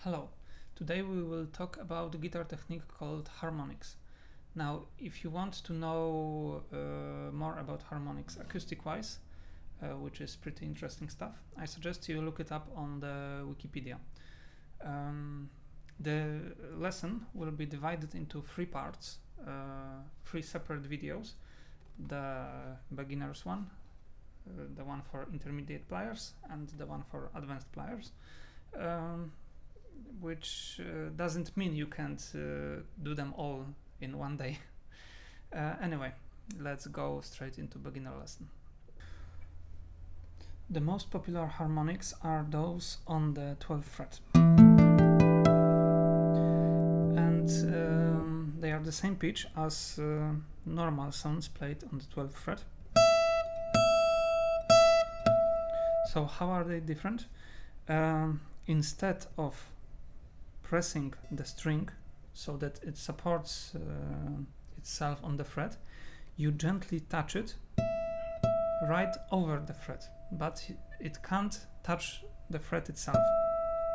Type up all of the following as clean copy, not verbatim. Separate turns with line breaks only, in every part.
Hello, today we will talk about a guitar technique called harmonics. Now, if you want to know more about harmonics acoustic-wise, which is pretty interesting stuff, I suggest you look it up on the Wikipedia. The lesson will be divided into three parts, three separate videos. The beginners one, the one for intermediate players, and the one for advanced players. Which doesn't mean you can't do them all in one day. Anyway, let's go straight into beginner lesson. The most popular harmonics are those on the 12th fret. And they are the same pitch as normal sounds played on the 12th fret. So how are they different? Instead of pressing the string so that it supports itself on the fret, you gently touch it right over the fret, but it can't touch the fret itself.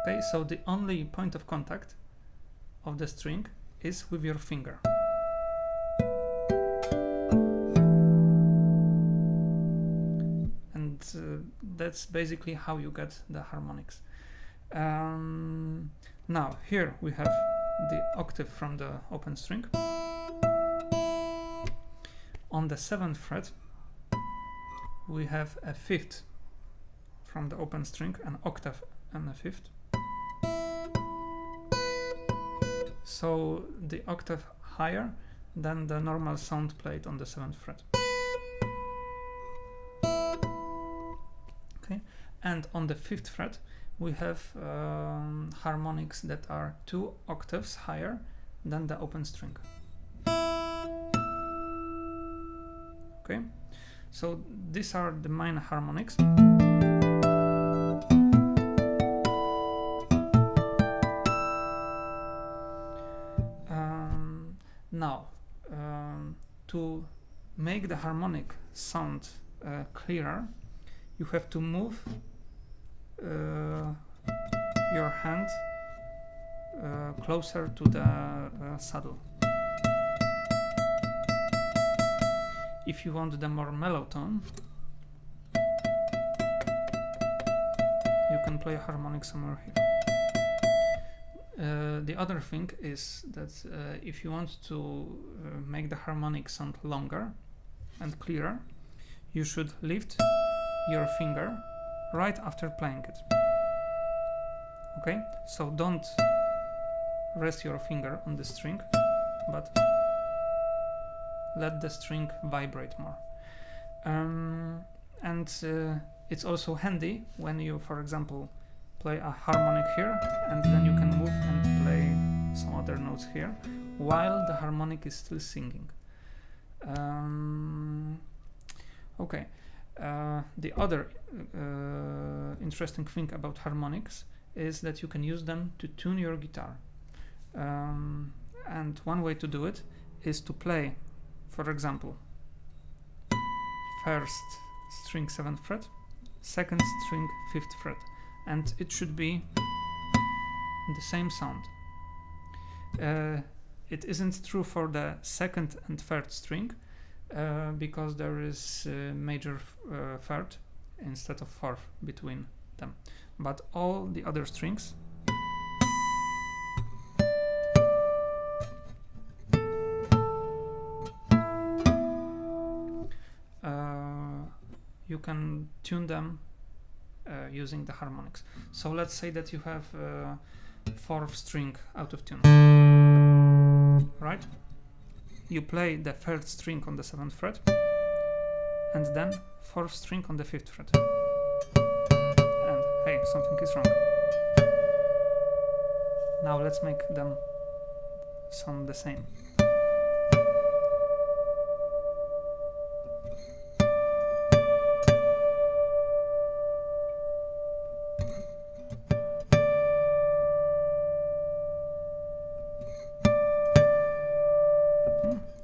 Okay, so the only point of contact of the string is with your finger. And that's basically how you get the harmonics. Now here we have the octave from the open string. On the 7th fret we have a fifth from the open string, an octave and a fifth. So the octave higher than the normal sound played on the 7th fret. Okay, and on the 5th fret we have harmonics that are 2 octaves higher than the open string. Okay, so these are the main harmonics. Now, to make the harmonic sound clearer, you have to move your hand closer to the saddle. If you want the more mellow tone, you can play a harmonic somewhere here. The other thing is that if you want to make the harmonic sound longer and clearer, you should lift your finger right after playing it. Okay, so don't rest your finger on the string, but let the string vibrate more. And it's also handy when you, for example, play a harmonic here and then you can move and play some other notes here while the harmonic is still singing. Okay. The other interesting thing about harmonics is that you can use them to tune your guitar. And one way to do it is to play, for example, 1st string 7th fret, 2nd string 5th fret, and it should be the same sound. It isn't true for the 2nd and 3rd string, because there is a major 3rd instead of 4th between them, but all the other strings you can tune them using the harmonics. So let's say that you have 4th string out of tune, right? You play the 3rd string on the 7th fret and then 4th string on the 5th fret. And hey, something is wrong. Now let's make them sound the same.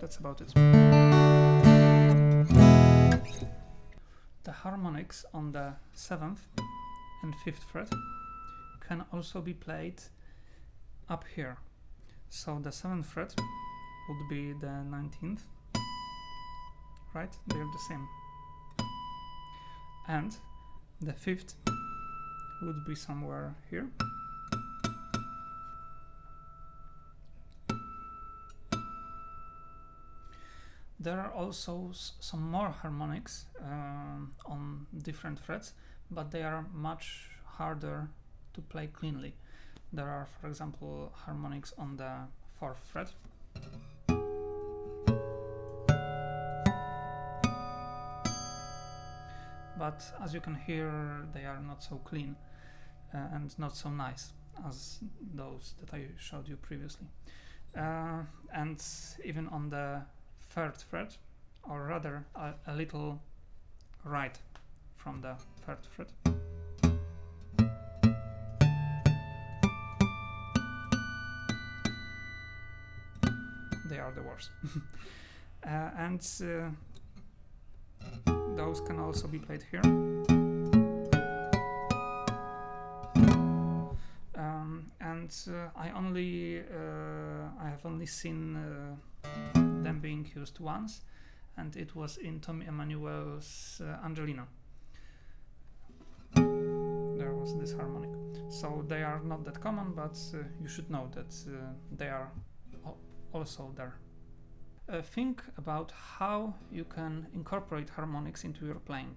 That's about it. The harmonics on the 7th and 5th fret can also be played up here. So the 7th fret would be the 19th, right? They're the same. And the 5th would be somewhere here. There are also some more harmonics on different frets, but they are much harder to play cleanly. There are, for example, harmonics on the 4th fret. But as you can hear, they are not so clean and not so nice as those that I showed you previously. And even on the 3rd fret, or rather a little right from the 3rd fret. They are the worst. And those can also be played here. I have only seen them being used once, and it was in Tommy Emmanuel's Angelina. There was this harmonic. So they are not that common, but you should know that they are also there. Think about how you can incorporate harmonics into your playing.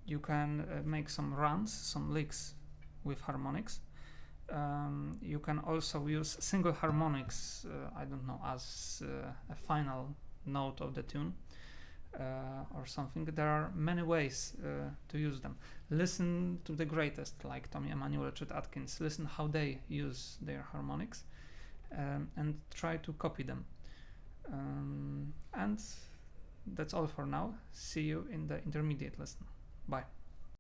You can make some runs, some licks with harmonics. You can also use single harmonics, I don't know, as a final note of the tune or something. There are many ways to use them. Listen to the greatest, like Tommy Emmanuel, Chet Atkins. Listen how they use their harmonics and try to copy them. And that's all for now. See you in the intermediate lesson. Bye.